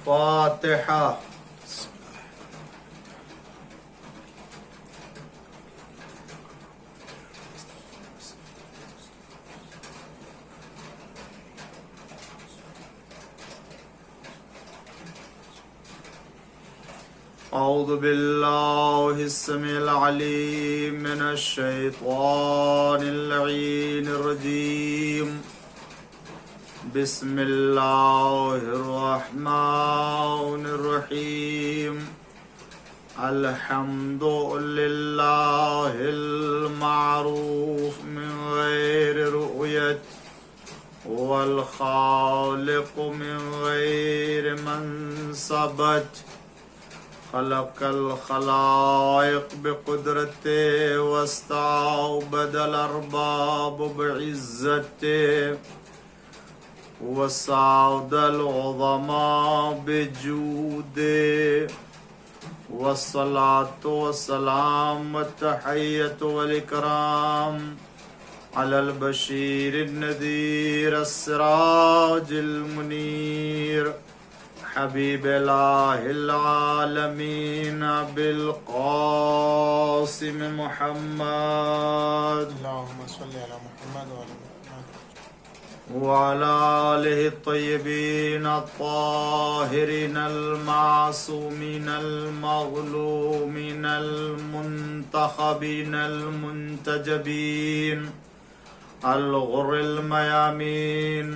فاتحہ. اعوذ باللہ السمیع العلیم من الشیطان اللعین الرجیم. بسم اللہ الرحمن الرحیم. الحمد للہ المعروف من غیر رؤیت والخالق من غیر منصبت. خلق الخلائق بقدرته واستعبد الأرباب بعزته وسعد العظماء بجوده. والصلاة والسلام والتحية والإكرام على البشير النذير السراج المنير حبیب الہ العالمین بالقاسم محمد اللهم صل على محمد وعلى محمد وعلى آلہ الطیبین الطاہرین المعصومین المظلومین المنتخبین المنتجبین الغر المیامین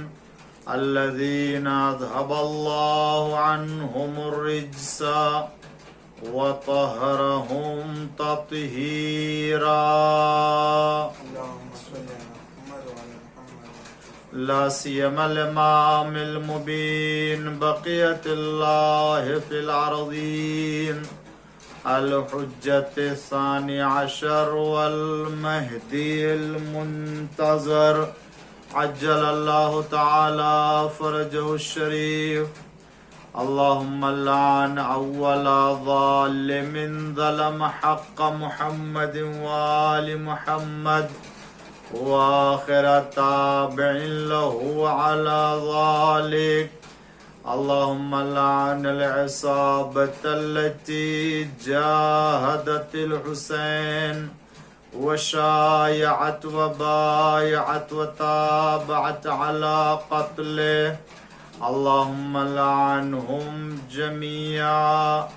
الذين أذهب الله عنهم الرجس وطهرهم تطهيرا. اللهم صل على محمد وعلى محمد لا سيما الإمام المبين بقية الله في الأرضين الحجة الثاني عشر والمهدي المنتظر عجل اللہ تعالی فرجہ الشریف. اللہم لعن اول ظالم ظلم حق محمد وآل محمد وآخر تابع له على ذلك. اللہم لعن العصابة التي جاهدت الحسین وشايعت وبايعت وتابعت على قتله. اللهم لعنهم جميعا.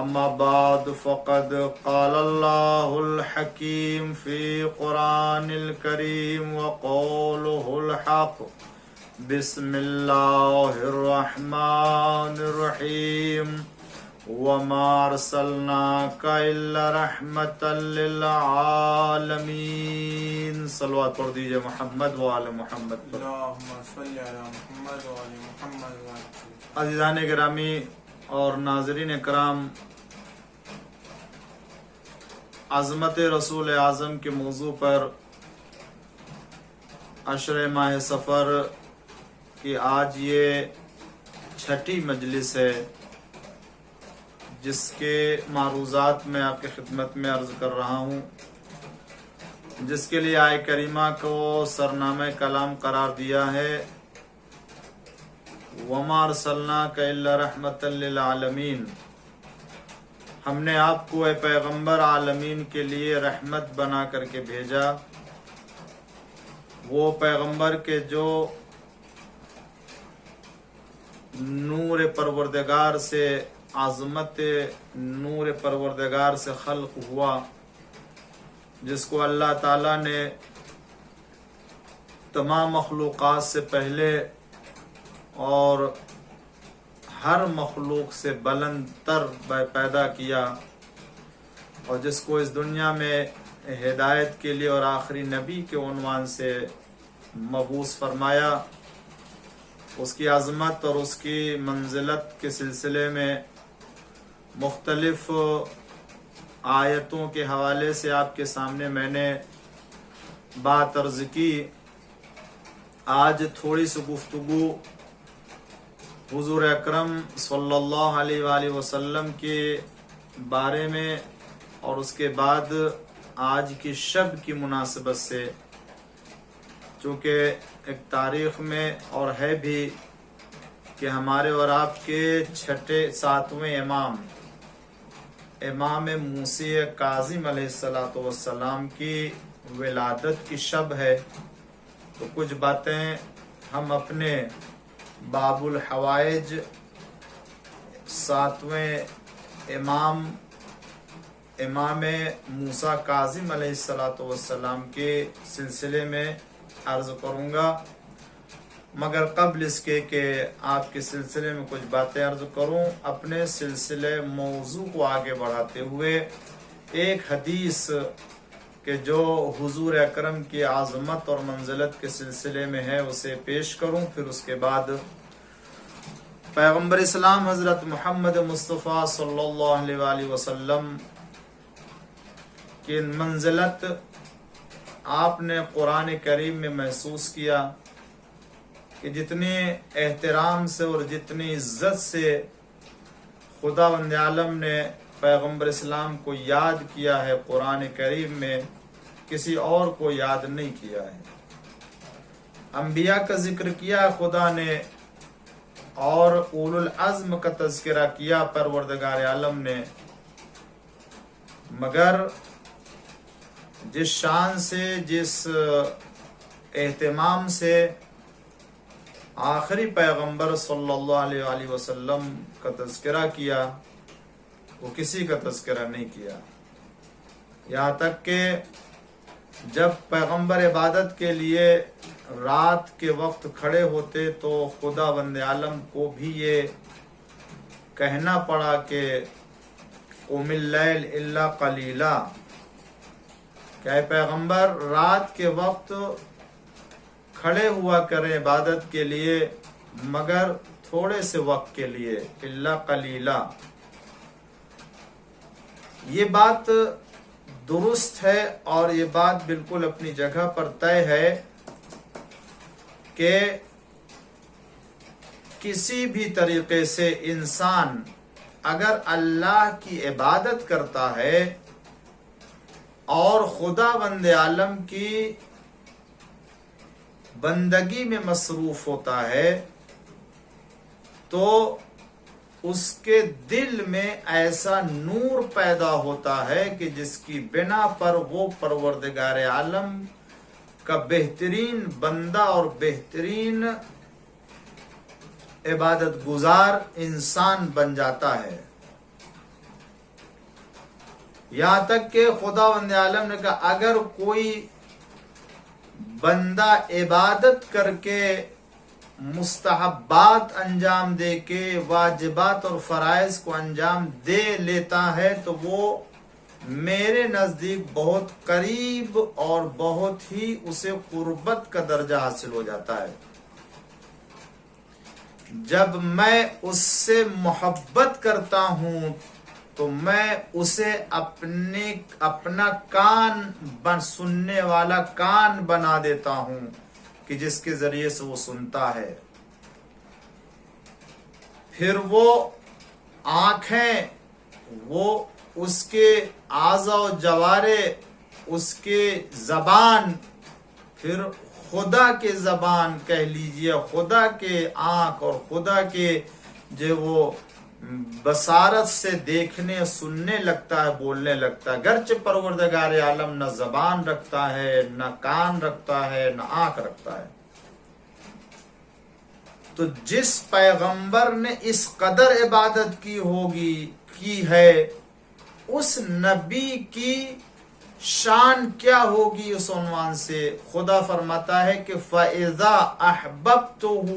أما بعد فقد قال الله الحكيم في قرآن الكريم وقوله الحق. بسم الله الرحمن الرحيم. وما ارسلناک الا رحمتا للعالمین. صلوات پڑھ دیجئے محمد و آل محمد پر. اللهم صل على محمد وعلى محمد وعلى عزیزان گرامی اور ناظرین کرام، عظمت رسول اعظم کے موضوع پر عشر ماہ سفر کی آج یہ 6ٹھی مجلس ہے جس کے معروضات میں آپ کی خدمت میں عرض کر رہا ہوں، جس کے لیے آیہ کریمہ کو سرنامہ کلام قرار دیا ہے وَمَا أَرْسَلْنَاكَ إِلَّا رَحْمَةً لِلْعَالَمِينَ. ہم نے آپ کو اے پیغمبر عالمین کے لیے رحمت بنا کر کے بھیجا. وہ پیغمبر کے جو نور پروردگار سے، عظمت نور پروردگار سے خلق ہوا، جس کو اللہ تعالیٰ نے تمام مخلوقات سے پہلے اور ہر مخلوق سے بلند تر پیدا کیا، اور جس کو اس دنیا میں ہدایت کے لیے اور آخری نبی کے عنوان سے مبعوث فرمایا. اس کی عظمت اور اس کی منزلت کے سلسلے میں مختلف آیتوں کے حوالے سے آپ کے سامنے میں نے بات عرض کی. آج تھوڑی سی گفتگو حضور اکرم صلی اللہ علیہ وآلہ وسلم کے بارے میں اور اس کے بعد آج کی شب کی مناسبت سے، چونکہ ایک تاریخ میں اور ہے بھی کہ ہمارے اور آپ کے ساتویں امام موسی کاظم علیہ السلام کی ولادت کی شب ہے، تو کچھ باتیں ہم اپنے باب الحوائج ساتویں امام موسیٰ کاظم علیہ السلام کے سلسلے میں عرض کروں گا، مگر قبل اس کے کہ آپ کے سلسلے میں کچھ باتیں عرض کروں، اپنے سلسلے موضوع کو آگے بڑھاتے ہوئے ایک حدیث کہ جو حضور اکرم کی عظمت اور منزلت کے سلسلے میں ہے اسے پیش کروں، پھر اس کے بعد پیغمبر اسلام حضرت محمد مصطفیٰ صلی اللہ علیہ وآلہ وسلم کی منزلت آپ نے قرآن کریم میں محسوس کیا کہ جتنے احترام سے اور جتنی عزت سے خداوند عالم نے پیغمبر اسلام کو یاد کیا ہے قرآن کریم میں، کسی اور کو یاد نہیں کیا ہے۔ انبیاء کا ذکر کیا خدا نے اور اولو العزم کا تذکرہ کیا پروردگار عالم نے، مگر جس شان سے، جس اہتمام سے آخری پیغمبر صلی اللہ علیہ وآلہ وسلم کا تذکرہ کیا، وہ کسی کا تذکرہ نہیں کیا۔ یہاں تک کہ جب پیغمبر عبادت کے لیے رات کے وقت کھڑے ہوتے تو خدا بند عالم کو بھی یہ کہنا پڑا کہ قم اللیل الا قلیلا، کہ اے پیغمبر رات کے وقت کھڑے ہوا کریں عبادت کے لیے مگر تھوڑے سے وقت کے لیے، الا قلیلا۔ یہ بات درست ہے اور یہ بات بالکل اپنی جگہ پر طے ہے کہ کسی بھی طریقے سے انسان اگر اللہ کی عبادت کرتا ہے اور خدا بند عالم کی بندگی میں مصروف ہوتا ہے تو اس کے دل میں ایسا نور پیدا ہوتا ہے کہ جس کی بنا پر وہ پروردگار عالم کا بہترین بندہ اور بہترین عبادت گزار انسان بن جاتا ہے۔ یہاں تک کہ خداوند عالم نے کہا اگر کوئی بندہ عبادت کر کے مستحبات انجام دے کے واجبات اور فرائض کو انجام دے لیتا ہے تو وہ میرے نزدیک بہت قریب اور بہت ہی اسے قربت کا درجہ حاصل ہو جاتا ہے۔ جب میں اس سے محبت کرتا ہوں تو میں اسے اپنا کان سننے والا کان بنا دیتا ہوں کہ جس کے ذریعے سے وہ سنتا ہے، پھر وہ آنکھیں، وہ اس کے اعضاء و جوارے، اس کے زبان، پھر خدا کے زبان کہہ لیجئے، خدا کے آنکھ اور خدا کے جو وہ بصارت سے دیکھنے سننے لگتا ہے، بولنے لگتا ہے، گرچہ پروردگار عالم نہ زبان رکھتا ہے، نہ کان رکھتا ہے، نہ آنکھ رکھتا ہے۔ تو جس پیغمبر نے اس قدر عبادت کی ہے اس نبی کی شان کیا ہوگی اس عنوان سے خدا فرماتا ہے کہ فَإِذَا أَحْبَبْتُهُ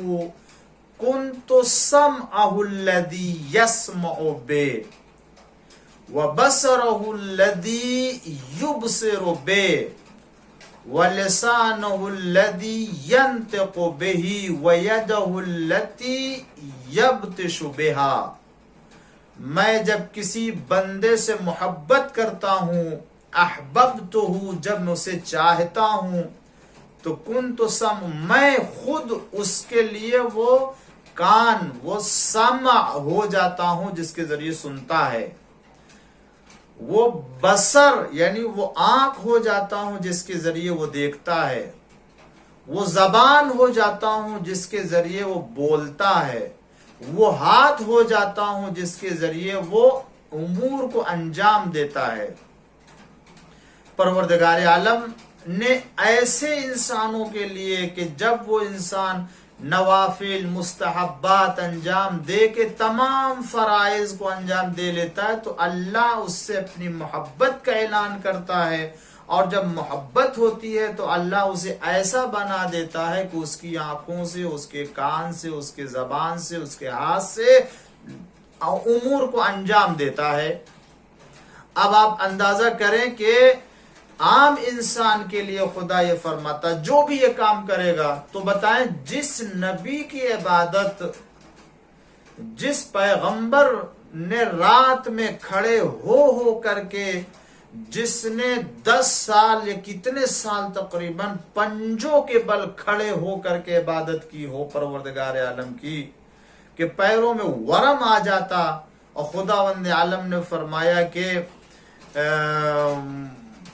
كُنْتُ سَمْعَهُ الَّذِي يَسْمَعُ بِهِ وَبَصَرَهُ الَّذِي يُبْصِرُ بِهِ وَلِسَانَهُ الَّذِي يَنْطِقُ بِهِ وَيَدَهُ الَّتِي يَبْطِشُ بِهَا۔ میں جب کسی بندے سے محبت کرتا ہوں، احببتہ، جب میں اسے چاہتا ہوں تو کنت سمع، میں خود اس کے لیے وہ کان، وہ سمع ہو جاتا ہوں جس کے ذریعے سنتا ہے، وہ بصر یعنی وہ آنکھ ہو جاتا ہوں جس کے ذریعے وہ دیکھتا ہے، وہ زبان ہو جاتا ہوں جس کے ذریعے وہ بولتا ہے، وہ ہاتھ ہو جاتا ہوں جس کے ذریعے وہ امور کو انجام دیتا ہے۔ پروردگار عالم نے ایسے انسانوں کے لیے کہ جب وہ انسان نوافل مستحبات انجام دے کے تمام فرائض کو انجام دے لیتا ہے تو اللہ اس سے اپنی محبت کا اعلان کرتا ہے، اور جب محبت ہوتی ہے تو اللہ اسے ایسا بنا دیتا ہے کہ اس کی آنکھوں سے، اس کے کان سے، اس کے زبان سے، اس کے ہاتھ سے امور کو انجام دیتا ہے۔ اب آپ اندازہ کریں کہ عام انسان کے لیے خدا یہ فرماتا جو بھی یہ کام کرے گا، تو بتائیں جس نبی کی عبادت، جس پیغمبر نے رات میں کھڑے ہو کر کے، جس نے 10 سال یا کتنے سال تقریباً پنجوں کے بل کھڑے ہو کر کے عبادت کی ہو پروردگار عالم کی کہ پیروں میں ورم آ جاتا، اور خداوند عالم نے فرمایا کہ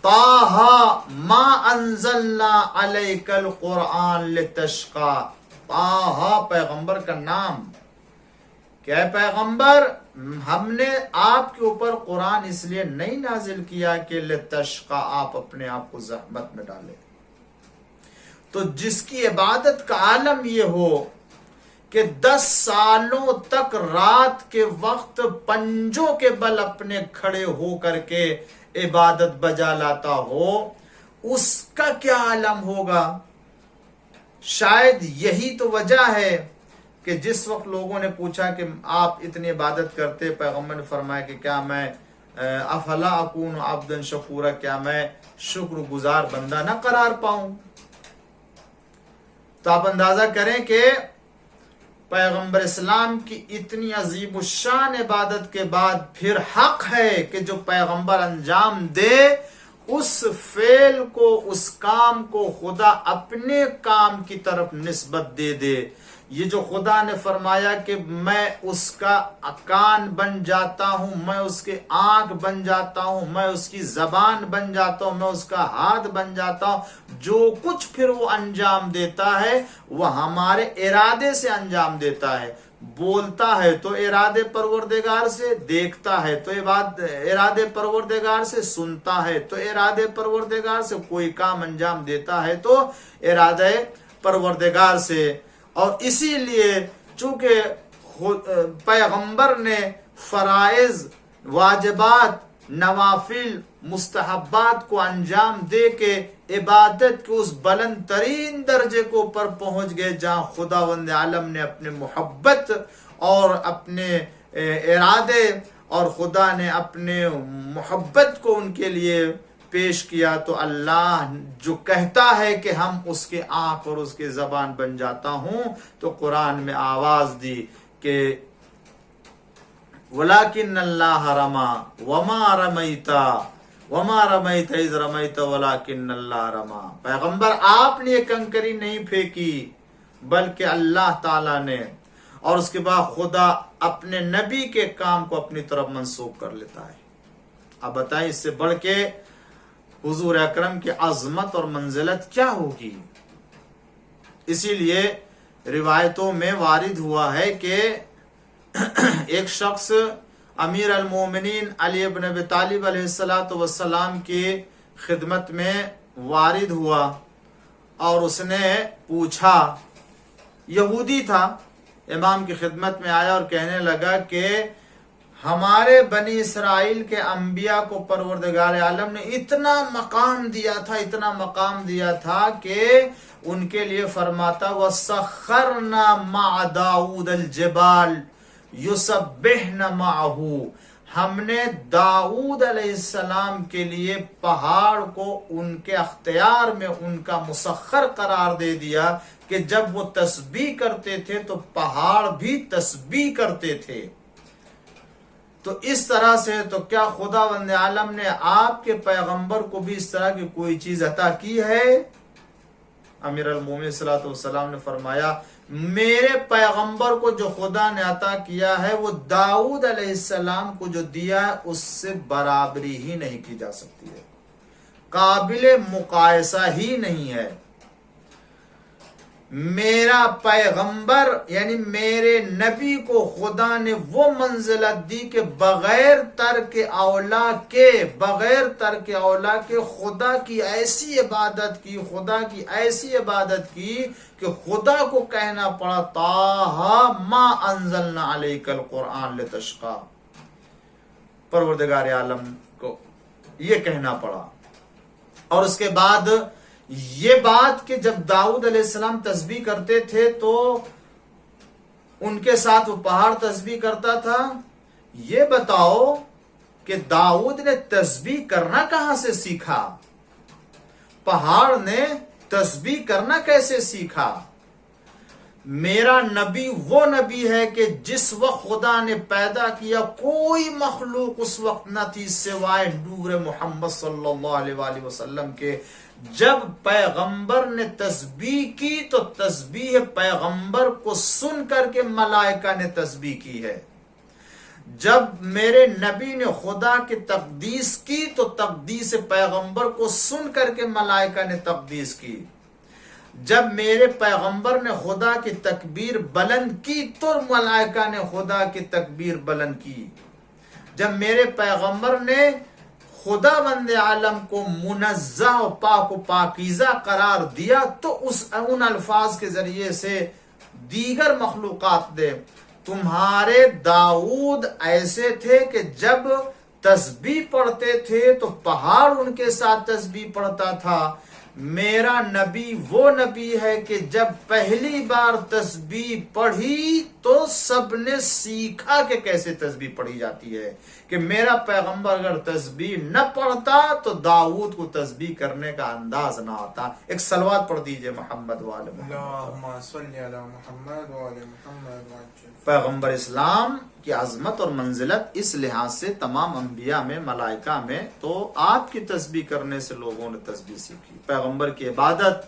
طٰہٰ ما انزلنا علیک القرآن لتشقیٰ۔ طٰہٰ پیغمبر کا نام، کہ پیغمبر ہم نے آپ کے اوپر قرآن اس لیے نہیں نازل کیا کہ لتشقیٰ آپ اپنے آپ کو زحمت میں ڈالے۔ تو جس کی عبادت کا عالم یہ ہو کہ 10 سالوں تک رات کے وقت پنجوں کے بل اپنے کھڑے ہو کر کے عبادت بجا لاتا ہو، اس کا کیا عالم ہوگا؟ شاید یہی تو وجہ ہے کہ جس وقت لوگوں نے پوچھا کہ آپ اتنی عبادت کرتے، پیغمبر نے فرمایا کہ کیا میں افلا اکون عبدا شکورا، کیا میں شکر گزار بندہ نہ قرار پاؤں؟ تو آپ اندازہ کریں کہ پیغمبر اسلام کی اتنی عظیم الشان عبادت کے بعد پھر حق ہے کہ جو پیغمبر انجام دے اس فعل کو، اس کام کو خدا اپنے کام کی طرف نسبت دے دے۔ یہ جو خدا نے فرمایا کہ میں اس کا کان بن جاتا ہوں، میں اس کے آنکھ بن جاتا ہوں، میں اس کی زبان بن جاتا ہوں، میں اس کا ہاتھ بن جاتا ہوں، جو کچھ پھر وہ انجام دیتا ہے وہ ہمارے ارادے سے انجام دیتا ہے۔ بولتا ہے تو ارادے پروردگار سے، دیکھتا ہے تو ارادے پروردگار سے، سنتا ہے تو ارادے پروردگار سے، کوئی کام انجام دیتا ہے تو ارادے پروردگار سے۔ اور اسی لیے چونکہ پیغمبر نے فرائض، واجبات، نوافل، مستحبات کو انجام دے کے عبادت کے اس بلند ترین درجے کو اوپر پہنچ گئے جہاں خداوند عالم نے اپنے محبت اور اپنے ارادے اور خدا نے اپنے محبت کو ان کے لیے پیش کیا، تو اللہ جو کہتا ہے کہ ہم اس کے آنکھ اور اس کے زبان بن جاتا ہوں، تو قرآن میں آواز دی کہ وَلَكِنَّ اللَّهَ رَمَى وَمَا رَمَيْتَ وَمَا رَمَيْتَ إِذْ رَمَيْتَ وَلَكِنَّ اللَّهَ رَمَى۔ پیغمبر آپ نے یہ کنکری نہیں پھینکی بلکہ اللہ تعالیٰ نے، اور اس کے بعد خدا اپنے نبی کے کام کو اپنی طرف منسوب کر لیتا ہے۔ اب بتائیں اس سے بڑھ کے حضور اکرم کی عظمت اور منزلت کیا ہوگی؟ اسی لیے روایتوں میں وارد ہوا ہے کہ ایک شخص امیر المومنین علی ابن ابی طالب علیہ السلام کی خدمت میں وارد ہوا، اور اس نے پوچھا، یہودی تھا، امام کی خدمت میں آیا اور کہنے لگا کہ ہمارے بنی اسرائیل کے انبیاء کو پروردگار عالم نے اتنا مقام دیا تھا، اتنا مقام دیا تھا کہ ان کے لیے فرماتا وَسَخَّرْنَا مَعَ دَاوُودَ الْجِبَالِ يُسَبِّحْنَ مَعَهُ، ہم نے داؤد علیہ السلام کے لیے پہاڑ کو ان کے اختیار میں ان کا مسخر قرار دے دیا کہ جب وہ تسبیح کرتے تھے تو پہاڑ بھی تسبیح کرتے تھے۔ تو اس طرح سے تو کیا خداوند عالم نے آپ کے پیغمبر کو بھی اس طرح کی کوئی چیز عطا کی ہے؟ امیر المومنین صلی اللہ علیہ وسلم نے فرمایا میرے پیغمبر کو جو خدا نے عطا کیا ہے وہ داؤد علیہ السلام کو جو دیا ہے اس سے برابری ہی نہیں کی جا سکتی ہے، قابل مقایسہ ہی نہیں ہے۔ میرا پیغمبر یعنی میرے نبی کو خدا نے وہ منزلت دی کہ بغیر ترک اولا کے خدا کی ایسی عبادت کی کہ خدا کو کہنا پڑا طٰ ما انزلنا علیک القرآن لتشقی، پروردگار عالم کو یہ کہنا پڑا۔ اور اس کے بعد یہ بات کہ جب داؤد علیہ السلام تسبیح کرتے تھے تو ان کے ساتھ وہ پہاڑ تسبیح کرتا تھا، یہ بتاؤ کہ داؤد نے تسبیح کرنا کہاں سے سیکھا؟ پہاڑ نے تسبیح کرنا کیسے سیکھا؟ میرا نبی وہ نبی ہے کہ جس وقت خدا نے پیدا کیا کوئی مخلوق اس وقت نہ تھی سوائے نور محمد صلی اللہ علیہ وآلہ وسلم کے۔ جب پیغمبر نے تسبیح کی تو تسبیح پیغمبر کو سن کر کے ملائکہ نے تسبیح کی ہے۔ جب میرے نبی نے خدا کی تقدیس کی تو تقدیس پیغمبر کو سن کر کے ملائکہ نے تقدیس کی۔ جب میرے پیغمبر نے خدا کی تکبیر بلند کی تو ملائکہ نے خدا کی تکبیر بلند کی۔ جب میرے پیغمبر نے خدا بند عالم کو منزہ و پاک و پاکیزہ قرار دیا تو ان الفاظ کے ذریعے سے دیگر مخلوقات دے۔ تمہارے داؤد ایسے تھے کہ جب تسبیح پڑھتے تھے تو پہاڑ ان کے ساتھ تسبیح پڑھتا تھا۔ میرا نبی وہ نبی ہے کہ جب پہلی بار تسبیح پڑھی تو سب نے سیکھا کہ کیسے تسبیح پڑھی جاتی ہے، کہ میرا پیغمبر اگر تسبیح نہ پڑھتا تو داؤد کو تسبیح کرنے کا انداز نہ آتا۔ ایک صلوات پڑھ دیجئے محمد والے محمد۔ اللہم صلی علی محمد وعلی محمد وعجل۔ پیغمبر اسلام کی عظمت اور منزلت اس لحاظ سے تمام انبیاء میں، ملائکہ میں، تو آپ کی تسبیح کرنے سے لوگوں نے تسبیح سیکھی، پیغمبر کی عبادت۔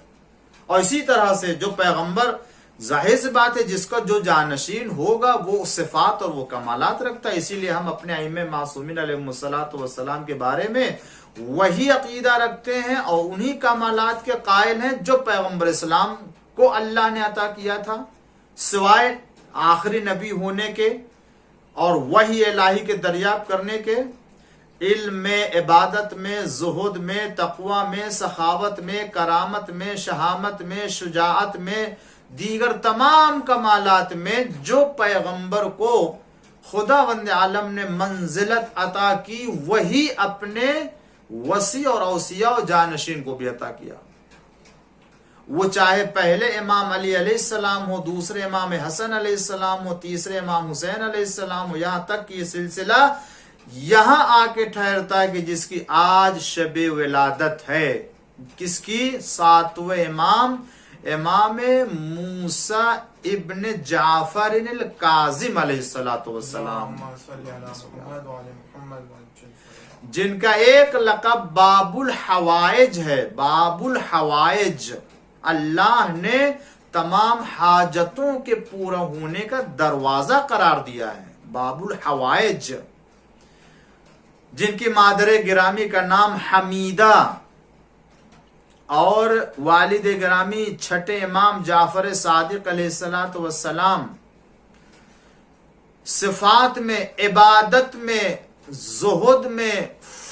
اور اسی طرح سے جو پیغمبر، ظاہر سی بات ہے جس کا جو جانشین ہوگا وہ صفات اور وہ کمالات رکھتا ہے، اسی لیے ہم اپنے ائمہ معصومین علیہم الصلوۃ والسلام کے بارے میں وہی عقیدہ رکھتے ہیں اور انہی کمالات کے قائل ہیں جو پیغمبر اسلام کو اللہ نے عطا کیا تھا، سوائے آخری نبی ہونے کے اور وحی الہی کے دریافت کرنے کے۔ علم میں، عبادت میں، زہد میں، تقوی میں، سخاوت میں، کرامت میں، شہامت میں، شجاعت میں، دیگر تمام کمالات میں جو پیغمبر کو خدا بند عالم نے منزلت عطا کی وہی اپنے وصی اور اوصیاء و جانشین کو بھی عطا کیا۔ وہ چاہے پہلے امام علی علیہ السلام ہو، دوسرے امام حسن علیہ السلام ہو، تیسرے امام حسین علیہ السلام ہو، یہاں تک کہ یہ سلسلہ یہاں آ کے ٹھہرتا ہے کہ جس کی آج شب ولادت ہے، کس کی؟ ساتویں امام موسیٰ ابن جعفر الکاظم علیہ السلام، جن کا ایک لقب باب الحوائج ہے۔ باب الحوائج، اللہ نے تمام حاجتوں کے پورا ہونے کا دروازہ قرار دیا ہے، باب الحوائج۔ جن کی مادر گرامی کا نام حمیدہ اور والد گرامی چھٹے امام جعفر صادق علیہ السلام، صفات میں، عبادت میں، زہد میں،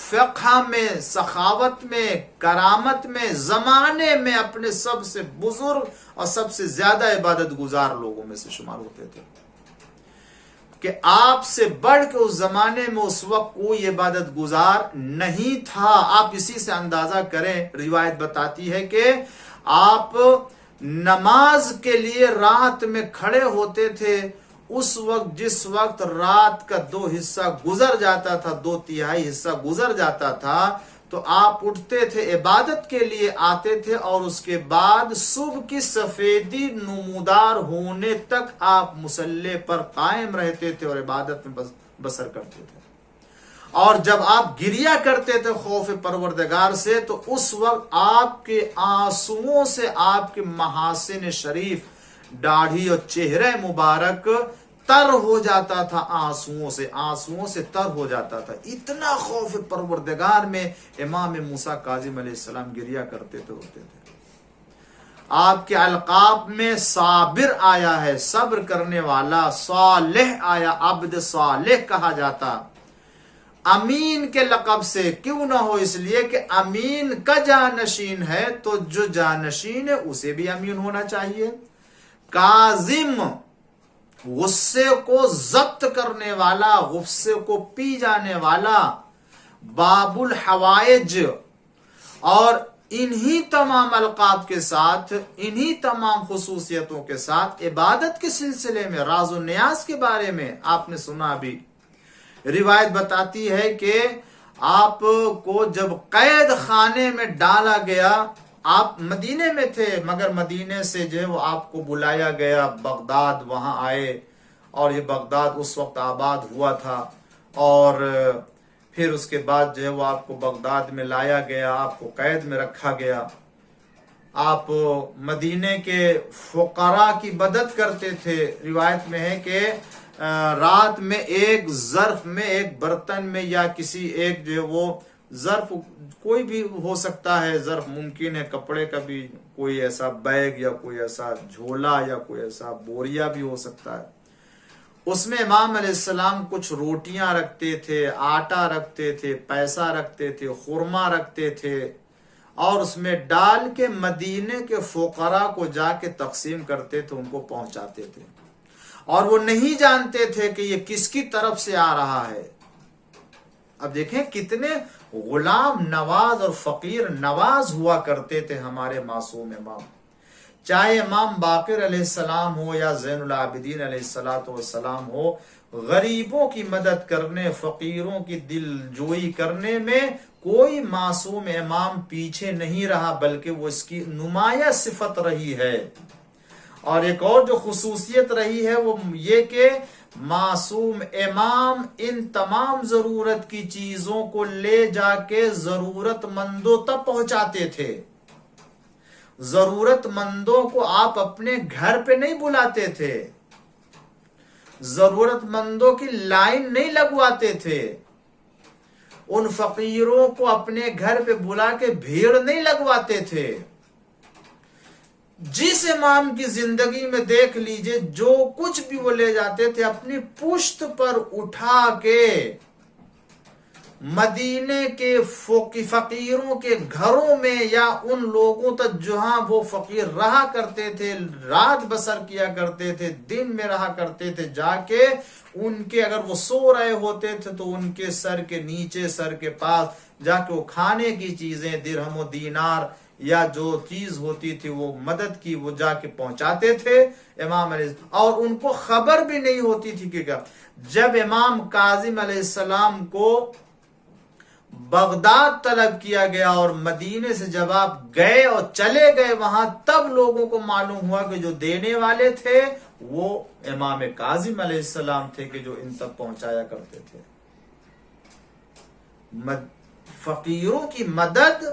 فقہ میں، سخاوت میں، کرامت میں، زمانے میں اپنے سب سے بزرگ اور سب سے زیادہ عبادت گزار لوگوں میں سے شمار ہوتے تھے، کہ آپ سے بڑھ کے اس زمانے میں اس وقت کوئی عبادت گزار نہیں تھا۔ آپ اسی سے اندازہ کریں، روایت بتاتی ہے کہ آپ نماز کے لیے رات میں کھڑے ہوتے تھے، اس وقت جس وقت رات کا 2 حصہ گزر جاتا تھا، 2/3 حصہ گزر جاتا تھا، تو آپ اٹھتے تھے، عبادت کے لیے آتے تھے، اور اس کے بعد صبح کی سفیدی نمودار ہونے تک آپ مصلی پر قائم رہتے تھے اور عبادت میں بسر کرتے تھے۔ اور جب آپ گریہ کرتے تھے خوف پروردگار سے تو اس وقت آپ کے آنسوؤں سے آپ کے محاسن شریف، داڑھی اور چہرہ مبارک تر ہو جاتا تھا، آنسوؤں سے تر ہو جاتا تھا۔ اتنا خوف پروردگار میں امام موسیٰ کاظم علیہ السلام گریہ کرتے تھے، روتے تھے۔ آپ کے القاب میں صابر آیا ہے، صبر کرنے والا، صالح آیا، عبد صالح کہا جاتا۔ امین کے لقب سے کیوں نہ ہو، اس لیے کہ امین کا جانشین ہے تو جو جانشین ہے اسے بھی امین ہونا چاہیے۔ کاظم، غصے کو ضبط کرنے والا، غصے کو پی جانے والا، باب الحوائج، اور انہی تمام القاب کے ساتھ، انہی تمام خصوصیتوں کے ساتھ عبادت کے سلسلے میں راز و نیاز کے بارے میں آپ نے سنا بھی۔ روایت بتاتی ہے کہ آپ کو جب قید خانے میں ڈالا گیا، آپ مدینے میں تھے مگر مدینے سے جو ہے وہ آپ کو بلایا گیا بغداد، وہاں آئے، اور یہ بغداد اس وقت آباد ہوا تھا، اور پھر اس کے بعد جو ہے وہ آپ کو بغداد میں لایا گیا، آپ کو قید میں رکھا گیا۔ آپ مدینے کے فقراء کی مدد کرتے تھے۔ روایت میں ہے کہ رات میں ایک ظرف میں، ایک برتن میں، یا کسی ایک جو ہے وہ ظرف، کوئی بھی ہو سکتا ہے ظرف، ممکن ہے کپڑے کا بھی کوئی ایسا بیگ یا کوئی ایسا جھولا یا کوئی ایسا بوریا بھی ہو سکتا ہے، اس میں امام علیہ السلام کچھ روٹیاں رکھتے تھے، آٹا رکھتے تھے، پیسہ رکھتے تھے، خرما رکھتے تھے، اور اس میں ڈال کے مدینے کے فقراء کو جا کے تقسیم کرتے تھے، ان کو پہنچاتے تھے، اور وہ نہیں جانتے تھے کہ یہ کس کی طرف سے آ رہا ہے۔ اب دیکھیں کتنے غلام نواز اور فقیر نواز ہوا کرتے تھے ہمارے معصوم امام، چاہے امام باقر علیہ السلام ہو یا زین العابدین علیہ السلام ہو، غریبوں کی مدد کرنے، فقیروں کی دل جوئی کرنے میں کوئی معصوم امام پیچھے نہیں رہا، بلکہ وہ اس کی نمایاں صفت رہی ہے۔ اور ایک اور جو خصوصیت رہی ہے وہ یہ کہ معصوم امام ان تمام ضرورت کی چیزوں کو لے جا کے ضرورت مندوں تک پہنچاتے تھے۔ ضرورت مندوں کو آپ اپنے گھر پہ نہیں بلاتے تھے، ضرورت مندوں کی لائن نہیں لگواتے تھے، ان فقیروں کو اپنے گھر پہ بلا کے بھیڑ نہیں لگواتے تھے۔ جس امام کی زندگی میں دیکھ لیجئے جو کچھ بھی وہ لے جاتے تھے اپنی پشت پر اٹھا کے مدینے کے فقیروں کے گھروں میں یا ان لوگوں تک جہاں وہ فقیر رہا کرتے تھے، رات بسر کیا کرتے تھے، دن میں رہا کرتے تھے، جا کے ان کے، اگر وہ سو رہے ہوتے تھے تو ان کے سر کے نیچے، سر کے پاس جا کے وہ کھانے کی چیزیں، درہم و دینار یا جو چیز ہوتی تھی وہ مدد کی، وہ جا کے پہنچاتے تھے امام علیہ السلام، اور ان کو خبر بھی نہیں ہوتی تھی کہ جب امام کاظم علیہ السلام کو بغداد طلب کیا گیا اور مدینے سے جب آپ گئے اور چلے گئے وہاں، تب لوگوں کو معلوم ہوا کہ جو دینے والے تھے وہ امام کاظم علیہ السلام تھے کہ جو ان تک پہنچایا کرتے تھے۔ فقیروں کی مدد،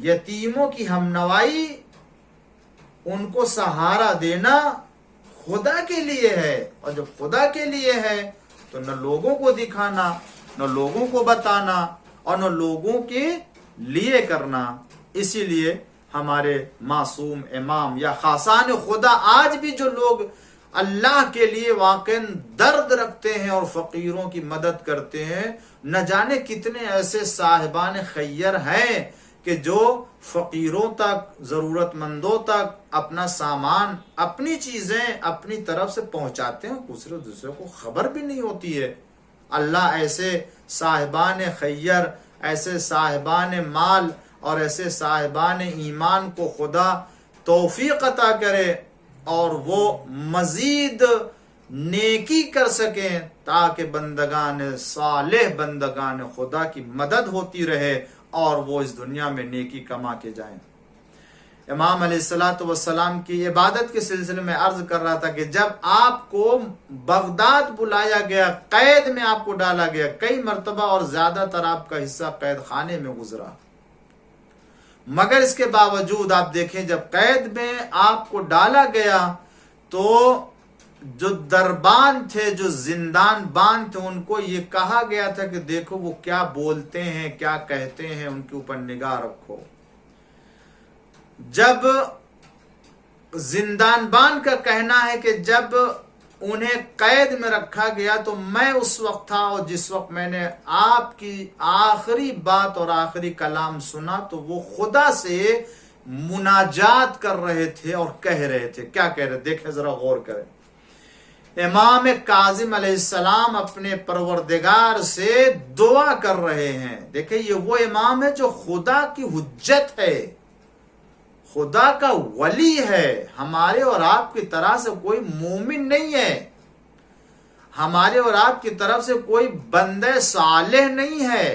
یتیموں کی ہمنوائی، ان کو سہارا دینا خدا کے لیے ہے، اور جب خدا کے لیے ہے تو نہ لوگوں کو دکھانا، نہ لوگوں کو بتانا، اور نہ لوگوں کے لیے کرنا۔ اسی لیے ہمارے معصوم امام یا خاصان خدا آج بھی جو لوگ اللہ کے لیے واقعا درد رکھتے ہیں اور فقیروں کی مدد کرتے ہیں، نہ جانے کتنے ایسے صاحبان خیر ہیں کہ جو فقیروں تک، ضرورت مندوں تک اپنا سامان، اپنی چیزیں اپنی طرف سے پہنچاتے ہیں، دوسرے کو خبر بھی نہیں ہوتی ہے۔ اللہ ایسے صاحبان خیر، ایسے صاحبان مال اور ایسے صاحبان ایمان کو خدا توفیق عطا کرے اور وہ مزید نیکی کر سکیں، تاکہ بندگان صالح، بندگان خدا کی مدد ہوتی رہے اور وہ اس دنیا میں نیکی کما کے جائیں۔ امام علیہ السلام کی عبادت کے سلسلے میں عرض کر رہا تھا کہ جب آپ کو بغداد بلایا گیا، قید میں آپ کو ڈالا گیا، کئی مرتبہ اور زیادہ تر آپ کا حصہ قید خانے میں گزرا، مگر اس کے باوجود آپ دیکھیں جب قید میں آپ کو ڈالا گیا تو جو دربان تھے، جو زندان بان تھے، ان کو یہ کہا گیا تھا کہ دیکھو وہ کیا بولتے ہیں، کیا کہتے ہیں، ان کے اوپر نگاہ رکھو۔ جب زندان بان کا کہنا ہے کہ جب انہیں قید میں رکھا گیا تو میں اس وقت تھا، اور جس وقت میں نے آپ کی آخری بات اور آخری کلام سنا تو وہ خدا سے مناجات کر رہے تھے اور کہہ رہے تھے. کیا کہہ رہے؟ دیکھیں ذرا غور کریں. امام کاظم علیہ السلام اپنے پروردگار سے دعا کر رہے ہیں. دیکھیں یہ وہ امام ہے جو خدا کی حجت ہے، خدا کا ولی ہے. ہمارے اور آپ کی طرح سے کوئی مومن نہیں ہے، ہمارے اور آپ کی طرف سے کوئی بندہ صالح نہیں ہے،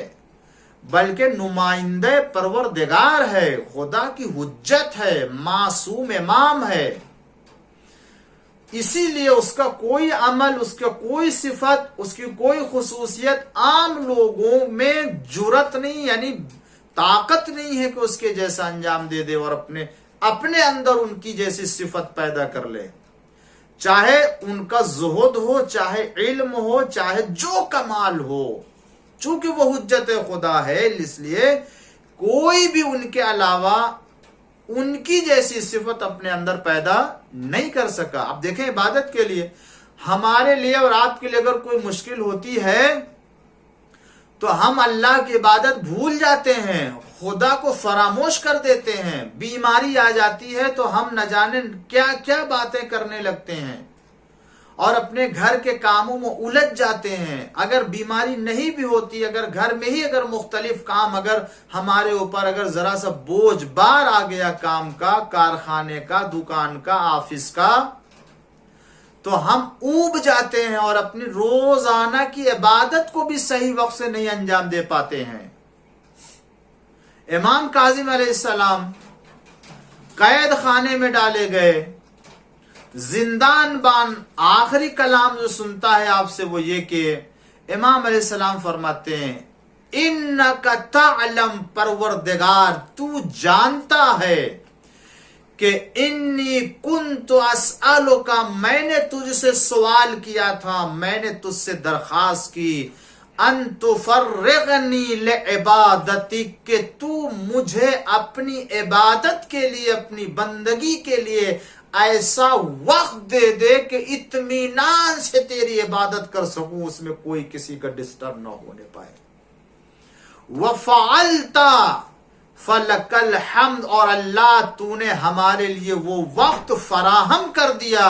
بلکہ نمائندہ پروردگار ہے، خدا کی حجت ہے، معصوم امام ہے. اسی لیے اس کا کوئی عمل، اس کا کوئی صفت، اس کی کوئی خصوصیت عام لوگوں میں جرت نہیں، یعنی طاقت نہیں ہے کہ اس کے جیسا انجام دے دے اور اپنے اندر ان کی جیسی صفت پیدا کر لے. چاہے ان کا زہد ہو، چاہے علم ہو، چاہے جو کمال ہو، چونکہ وہ حجت خدا ہے اس لیے کوئی بھی ان کے علاوہ ان کی جیسی صفت اپنے اندر پیدا نہیں کر سکا. اب دیکھیں عبادت کے لیے ہمارے لیے اور آپ کے لیے اگر کوئی مشکل ہوتی ہے تو ہم اللہ کی عبادت بھول جاتے ہیں، خدا کو فراموش کر دیتے ہیں. بیماری آ جاتی ہے تو ہم نہ جانے کیا کیا باتیں کرنے لگتے ہیں اور اپنے گھر کے کاموں میں الجھ جاتے ہیں. اگر بیماری نہیں بھی ہوتی، اگر گھر میں ہی اگر مختلف کام اگر ہمارے اوپر اگر ذرا سا بوجھ بار آ گیا کام کا، کارخانے کا، دکان کا، آفس کا، تو ہم اوب جاتے ہیں اور اپنی روزانہ کی عبادت کو بھی صحیح وقت سے نہیں انجام دے پاتے ہیں. امام کاظم علیہ السلام قید خانے میں ڈالے گئے، زندان بان آخری کلام جو سنتا ہے آپ سے وہ یہ کہ امام علیہ السلام فرماتے ہیں انک تعلم، پروردگار تو جانتا ہے کہ انی کنت اسألک، میں نے تجھ سے سوال کیا تھا، میں نے تجھ سے درخواست کی، ان تفرغنی لعبادتک، کہ تو مجھے اپنی عبادت کے لیے، اپنی بندگی کے لیے ایسا وقت دے دے کہ اطمینان سے تیری عبادت کر سکوں، اس میں کوئی کسی کا ڈسٹرب نہ ہونے پائے. وَفَعَلْتَ فَلَكَ الْحَمْدُ، اور اللہ تو نے ہمارے لیے وہ وقت فراہم کر دیا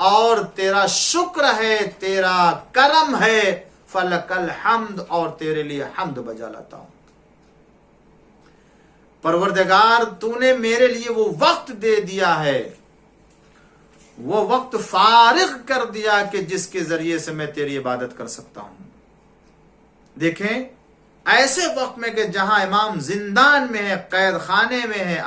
اور تیرا شکر ہے، تیرا کرم ہے. فَلَكَ الْحَمْدُ، اور تیرے لیے حمد بجا لاتا ہوں. پروردگار تو نے میرے لیے وہ وقت دے دیا ہے، وہ وقت فارغ کر دیا کہ جس کے ذریعے سے میں تیری عبادت کر سکتا ہوں. دیکھیں ایسے وقت میں کہ جہاں امام زندان میں ہے، قید خانے میں ہے،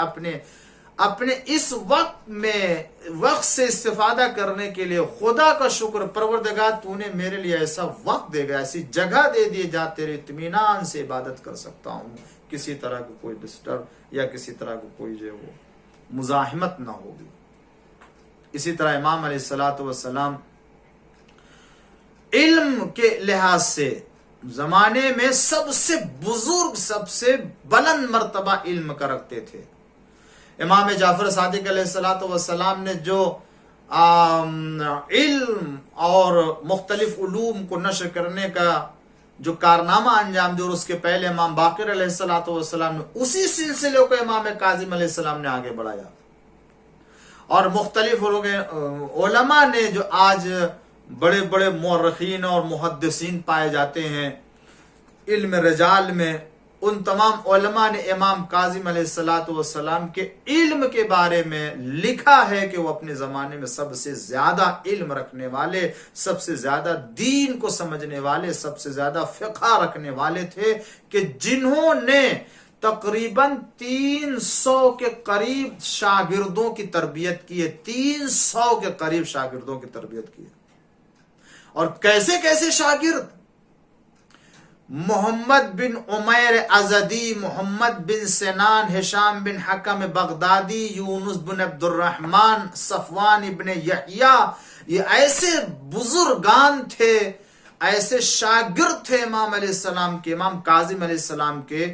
اپنے اس وقت سے استفادہ کرنے کے لیے خدا کا شکر، پروردگار تو نے میرے لیے ایسا وقت دے گا، ایسی جگہ دے دی جہاں تیرے اطمینان سے عبادت کر سکتا ہوں، کسی طرح کی کوئی ڈسٹرب یا کسی طرح کی کوئی جو وہ مزاحمت نہ ہوگی. اسی طرح امام علیہ الصلوۃ والسلام علم کے لحاظ سے زمانے میں سب سے بزرگ، سب سے بلند مرتبہ علم کا رکھتے تھے. امام جعفر صادق علیہ الصلوۃ والسلام نے جو علم اور مختلف علوم کو نشر کرنے کا جو کارنامہ انجام دیا، اور اس کے پہلے امام باقر علیہ الصلوۃ والسلام نے اسی سلسلے کو امام کاظم علیہ السلام نے آگے بڑھایا. اور مختلف علماء نے جو آج بڑے بڑے مورخین اور محدثین پائے جاتے ہیں علم رجال میں، ان تمام علماء نے امام کاظم علیہ الصلوۃ والسلام کے علم کے بارے میں لکھا ہے کہ وہ اپنے زمانے میں سب سے زیادہ علم رکھنے والے، سب سے زیادہ دین کو سمجھنے والے، سب سے زیادہ فقہ رکھنے والے تھے، کہ جنہوں نے تقریباً 300 کے قریب شاگردوں کی تربیت کی ہے. 300 کے قریب شاگردوں کی تربیت کی ہے. اور کیسے کیسے شاگرد؟ محمد بن عمیر ازدی، محمد بن سنان، ہشام بن حکم بغدادی، یونس بن عبد الرحمن، صفوان بن یحییٰ، یہ ایسے بزرگان تھے، ایسے شاگرد تھے امام علیہ السلام کے، امام کاظم علیہ السلام کے،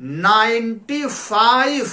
95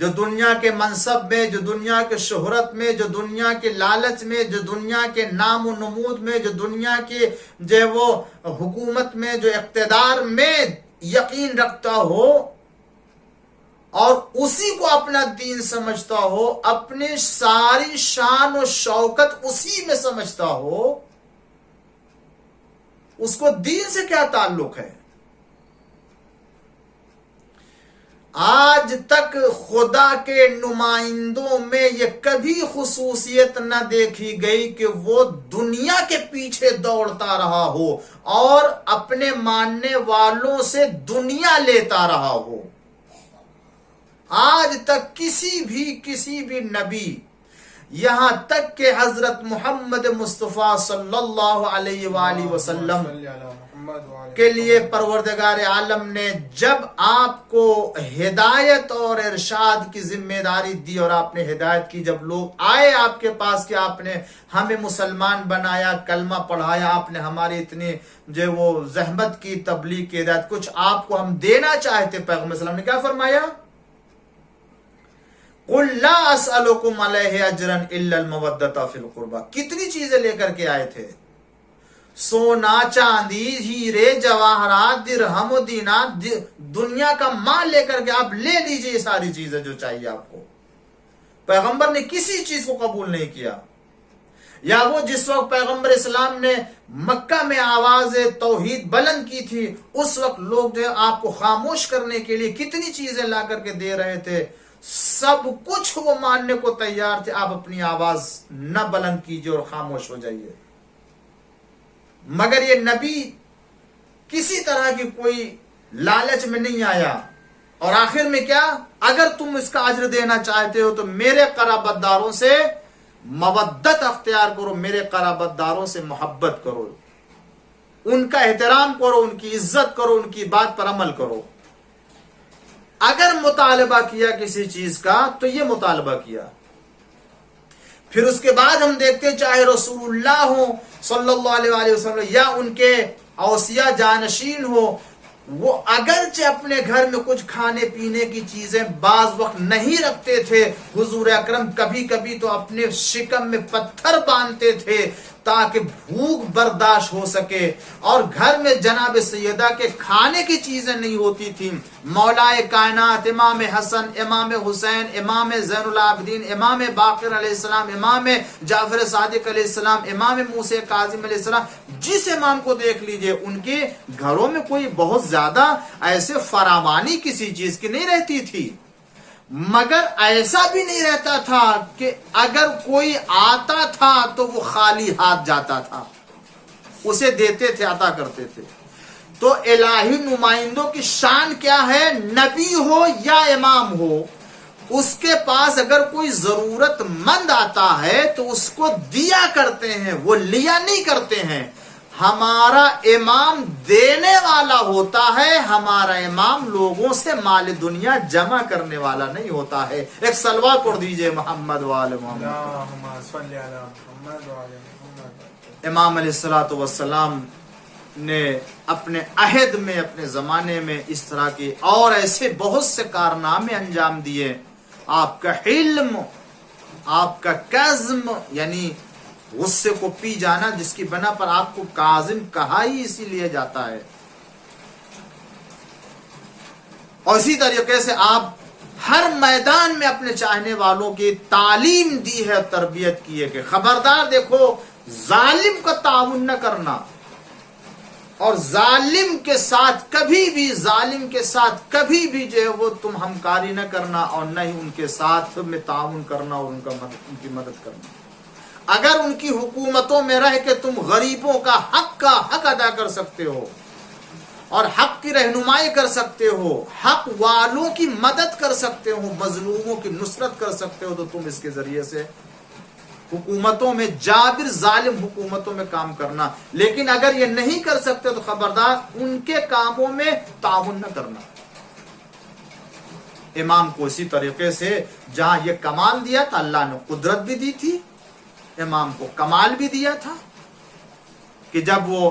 جو دنیا کے منصب میں، جو دنیا کے شہرت میں، جو دنیا کے لالچ میں، جو دنیا کے نام و نمود میں، جو دنیا کے جو وہ حکومت میں، جو اقتدار میں یقین رکھتا ہو اور اسی کو اپنا دین سمجھتا ہو، اپنے ساری شان و شوکت اسی میں سمجھتا ہو، اس کو دین سے کیا تعلق ہے؟ آج تک خدا کے نمائندوں میں یہ کبھی خصوصیت نہ دیکھی گئی کہ وہ دنیا کے پیچھے دوڑتا رہا ہو اور اپنے ماننے والوں سے دنیا لیتا رہا ہو۔ آج تک کسی بھی نبی، یہاں تک کہ حضرت محمد مصطفیٰ صلی اللہ علیہ وآلہ وسلم کے لیے پروردگار عالم نے جب آپ کو ہدایت اور ارشاد کی ذمہ داری دی اور آپ نے ہدایت کی، جب لوگ آئے آپ کے پاس کہ آپ نے ہمیں مسلمان بنایا، کلمہ پڑھایا، آپ نے ہماری اتنی جو وہ زحمت کی، تبلیغ کی ہدایت، کچھ آپ کو ہم دینا چاہتے، پیغمبر صلی اللہ علیہ وسلم نے کیا فرمایا؟ قُلْ لَا أَسْأَلُكُمْ عَلَيْهِ أَجْرًا إِلَّا الْمَوَدَّةَ فِي الْقُرْبَى۔ کتنی چیزیں لے کر کے آئے تھے؟ سونا، چاندی، ہیرے، جواہرات، درہم و دینار، دنیا کا مال لے کر کے آپ لے لیجئے، ساری چیزیں جو چاہیے آپ کو۔ پیغمبر نے کسی چیز کو قبول نہیں کیا۔ یا وہ جس وقت پیغمبر اسلام نے مکہ میں آواز توحید بلند کی تھی، اس وقت لوگ جو آپ کو خاموش کرنے کے لیے کتنی چیزیں لا کر کے دے رہے تھے، سب کچھ وہ ماننے کو تیار تھے، آپ اپنی آواز نہ بلند کیجئے اور خاموش ہو جائیے۔ مگر یہ نبی کسی طرح کی کوئی لالچ میں نہیں آیا، اور آخر میں کیا؟ اگر تم اس کا اجر دینا چاہتے ہو تو میرے قرابت داروں سے مودت اختیار کرو، میرے قرابت داروں سے محبت کرو، ان کا احترام کرو، ان کی عزت کرو، ان کی بات پر عمل کرو۔ اگر مطالبہ کیا کسی چیز کا تو یہ مطالبہ کیا۔ پھر اس کے بعد ہم دیکھتے چاہے رسول اللہ ہو صلی اللہ علیہ وآلہ وسلم یا ان کے اوصیاء جانشین ہو، وہ اگرچہ اپنے گھر میں کچھ کھانے پینے کی چیزیں بعض وقت نہیں رکھتے تھے، حضور اکرم کبھی کبھی تو اپنے شکم میں پتھر باندھتے تھے تاکہ بھوک برداشت ہو سکے، اور گھر میں جناب سیدہ کے کھانے کی چیزیں نہیں ہوتی تھیں۔ مولا کائنات امام حسن، امام حسین، امام زین العابدین، امام باقر علیہ السلام، امام جعفر صادق علیہ السلام، امام موسیٰ کاظم علیہ السلام، جس امام کو دیکھ لیجئے ان کے گھروں میں کوئی بہت زیادہ ایسے فراوانی کسی چیز کی نہیں رہتی تھی، مگر ایسا بھی نہیں رہتا تھا کہ اگر کوئی آتا تھا تو وہ خالی ہاتھ جاتا تھا، اسے دیتے تھے، عطا کرتے تھے۔ تو الہی نمائندوں کی شان کیا ہے؟ نبی ہو یا امام ہو، اس کے پاس اگر کوئی ضرورت مند آتا ہے تو اس کو دیا کرتے ہیں، وہ لیا نہیں کرتے ہیں۔ ہمارا امام دینے والا ہوتا ہے، ہمارا امام لوگوں سے مال دنیا جمع کرنے والا نہیں ہوتا ہے۔ ایک صلوات پڑھ دیجئے محمد وآل محمد۔ امام علیہ الصلوۃ والسلام نے اپنے عہد میں، اپنے زمانے میں اس طرح کے اور ایسے بہت سے کارنامے انجام دیے۔ آپ کا حلم، آپ کا کظم، یعنی غصے کو پی جانا، جس کی بنا پر آپ کو کاظم کہا ہی اسی لیے جاتا ہے۔ اور اسی طریقے سے آپ ہر میدان میں اپنے چاہنے والوں کی تعلیم دی ہے، تربیت کی ہے کہ خبردار دیکھو، ظالم کا تعاون نہ کرنا، اور ظالم کے ساتھ کبھی بھی جو ہے وہ تم ہمکاری نہ کرنا، اور نہ ہی ان کے ساتھ میں تعاون کرنا اور ان کی مدد کرنا۔ اگر ان کی حکومتوں میں رہ کے تم غریبوں کا حق ادا کر سکتے ہو اور حق کی رہنمائی کر سکتے ہو، حق والوں کی مدد کر سکتے ہو، مظلوموں کی نصرت کر سکتے ہو، تو تم اس کے ذریعے سے حکومتوں میں، جابر ظالم حکومتوں میں کام کرنا۔ لیکن اگر یہ نہیں کر سکتے تو خبردار ان کے کاموں میں تعاون نہ کرنا۔ امام کو اسی طریقے سے جہاں یہ کمال دیا تھا، اللہ نے قدرت بھی دی تھی، امام کو کمال بھی دیا تھا کہ جب وہ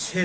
6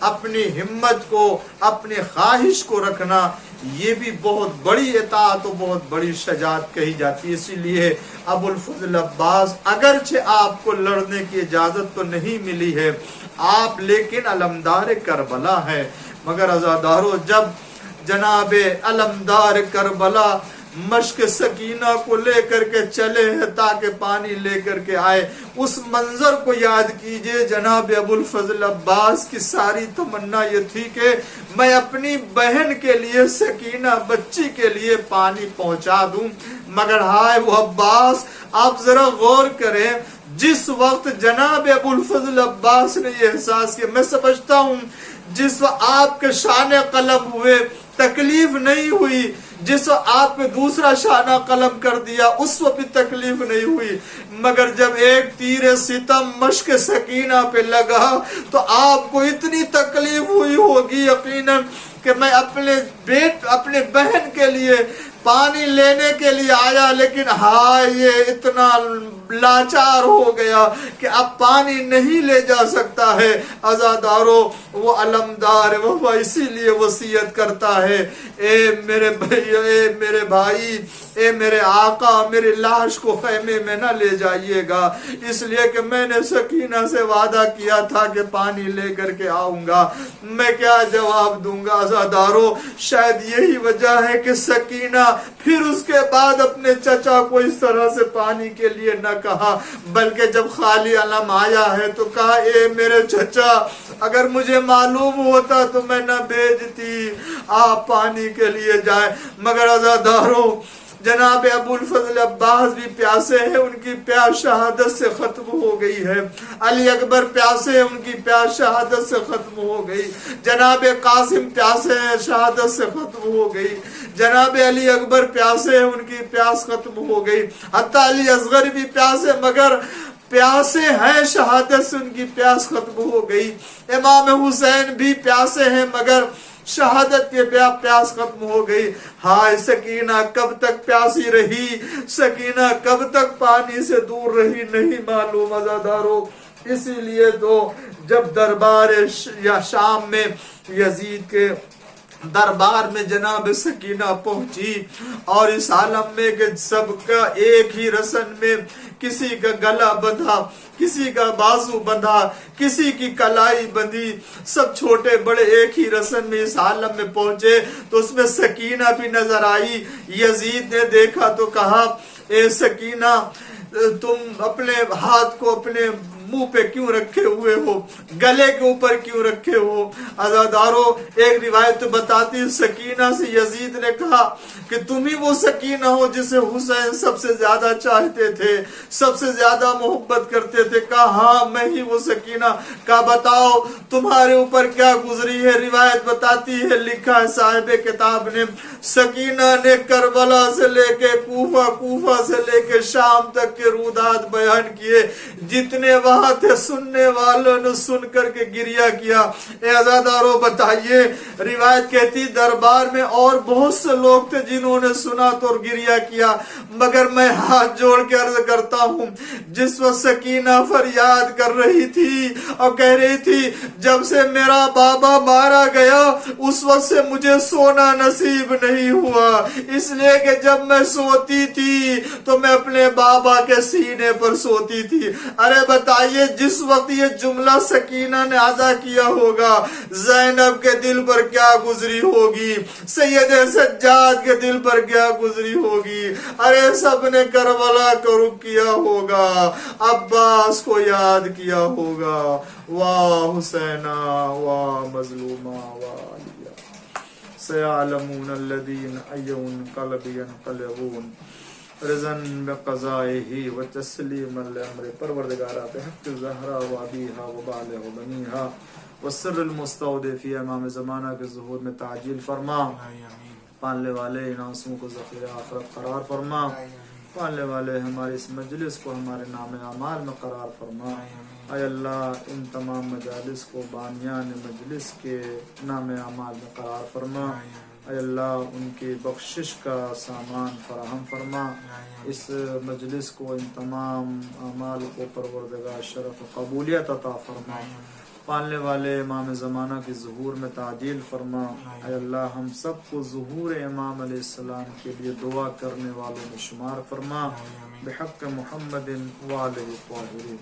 اپنی ہمت کو، اپنی خواہش کو رکھنا، یہ بھی بہت بڑی اطاعت و بہت بڑی شجاعت کہی جاتی ہے۔ اسی لیے ابو الفضل عباس، اگرچہ آپ کو لڑنے کی اجازت تو نہیں ملی ہے آپ، لیکن علمدار کربلا ہے، مگر عزادارو جب جناب علمدار کربلا مشق سکینہ کو لے کر کے چلے ہیں تاکہ پانی لے کر کے آئے، اس منظر کو یاد کیجئے۔ جناب ابو الفضل عباس کی ساری تمنا یہ تھی کہ میں اپنی بہن کے لیے، سکینہ بچی کے لیے پانی پہنچا دوں، مگر ہائے وہ عباس، آپ ذرا غور کریں، جس وقت جناب ابو الفضل عباس نے یہ احساس کیا، میں سمجھتا ہوں جس وقت آپ کے شان قلم ہوئے تکلیف نہیں ہوئی، جس وقت آپ نے دوسرا شانہ قلم کر دیا اس وقت بھی تکلیف نہیں ہوئی، مگر جب ایک تیر ستم مشق سکینہ پہ لگا تو آپ کو اتنی تکلیف ہوئی ہوگی یقیناً کہ میں اپنے بہن کے لیے پانی لینے کے لیے آیا، لیکن ہائے یہ اتنا لاچار ہو گیا کہ اب پانی نہیں لے جا سکتا ہے۔ عزادارو وہ علمدار وفا اسی لیے وصیت کرتا ہے، اے میرے بھائی، اے میرے بھائی، اے میرے آقا، میری لاش کو خیمے میں نہ لے جائیے گا، اس لیے کہ میں نے سکینہ سے وعدہ کیا تھا کہ پانی لے کر کے آؤں گا۔ میں کیا جواب دوں گا عزادارو؟ شاید یہی وجہ ہے کہ سکینہ پھر اس کے بعد اپنے چچا کو اس طرح سے پانی کے لیے نہ کہا، بلکہ جب خالی علم آیا ہے تو کہا، اے میرے چچا، اگر مجھے معلوم ہوتا تو میں نہ بھیجتی، آپ پانی کے لیے جائیں۔ مگر عزاداروں جناب ابو الفضل عباس بھی پیاسے ہیں، ان کی پیاس شہادت سے ختم ہو گئی ہے۔ علی اکبر پیاسے ہیں، ان کی پیاس شہادت سے ختم ہو گئی۔ جناب قاسم پیاسے ہیں، شہادت سے ختم ہو گئی۔ جناب علی اکبر پیاسے ہیں، ان کی پیاس ختم ہو گئی۔ حتیٰ علی اصغر بھی پیاسے، مگر پیاسے ہیں شہادت سے ان کی پیاس ختم ہو گئی۔ امام حسین بھی پیاسے ہیں، مگر شہادت کے پیاس ختم ہو گئی۔ ہائے سکینہ کب تک پیاسی رہی، سکینہ کب تک پانی سے دور رہی، نہیں معلوم عزادارو۔ اسی لیے تو جب دربار یا شام میں یزید کے دربار میں جناب سکینہ پہنچی اور اس عالم میں کہ سب کا ایک ہی رسن میں کسی کا گلا بندھا، کسی کا بازو بندھا، کسی کی کلائی بندھی، سب چھوٹے بڑے ایک ہی رسن میں اس عالم میں پہنچے تو اس میں سکینہ بھی نظر آئی۔ یزید نے دیکھا تو کہا، اے سکینہ تم اپنے ہاتھ کو اپنے منہ پہ کیوں رکھے ہوئے ہو، گلے کے اوپر کیوں رکھے ہو؟ عزادارو ایک روایت بتاتی سکینہ سے یزید نے کہا کہ تم ہی وہ سکینہ ہو جسے حسین سب سے زیادہ چاہتے تھے، سب سے زیادہ محبت کرتے تھے۔ کہا ہاں میں ہی وہ سکینہ۔ کہا بتاؤ تمہارے اوپر کیا گزری ہے؟ روایت بتاتی ہے، لکھا ہے صاحب کتاب نے، سکینہ نے کربلا سے لے کے کوفہ سے لے کے شام تک کے رودات بیان کیے، جتنے وہاں تھے سننے والوں نے سن کر کے گریہ کیا۔ اے عزادارو بتائیے، روایت کہتی دربار میں اور بہت سے لوگ تھے جنہوں نے سنا تو گریہ کیا، مگر میں ہاتھ جوڑ کے عرض کرتا ہوں جس وقت سکینہ فریاد کر رہی تھی اور کہہ رہی تھی جب سے میرا بابا مارا گیا اس وقت سے مجھے سونا نصیب نہیں ہوا، اس لیے کہ جب میں سوتی تھی تو میں اپنے بابا کے سینے پر سوتی تھی۔ ارے بتائیے جس وقت یہ جملہ سکینہ نے ادا کیا ہوگا زینب کے دل پر کیا گزری ہوگی، سید سجاد کے دل پر کیا گزری ہوگی۔ ارے سب نے کربلا کو رخ کیا ہوگا، عباس کو یاد کیا ہوگا، واہ حسینہ واہ مظلومہ واہ علیہ، سیعلمون الذین ایون قلب ینقلبون رضن بقضائه وتسلیما لامر۔ پروردگار بحق الزہرا وابیہا وبالہ بنیہا والسر المستودع فی امام زمانہ کے ظہور میں تعجیل فرما، پالنے والے ان آنسوں کو ذخیرہ آخرت قرار فرما، پالنے والے ہماری اس مجلس کو ہمارے نام اعمال میں قرار فرما۔ اے اللہ ان تمام مجالس کو بانیان مجلس کے نام اعمال میں قرار فرما۔ اے اللہ ان کی بخشش کا سامان فراہم فرما، اس مجلس کو ان تمام اعمال کو پروردگار شرف قبولیت عطا فرما۔ پالنے والے امام زمانہ کی ظہور میں تعجیل فرما. اے اللہ ہم سب کو ظہور امام علیہ السلام کے لیے دعا کرنے والوں میں شمار فرما. بحق محمد وآلہ الطاہرین.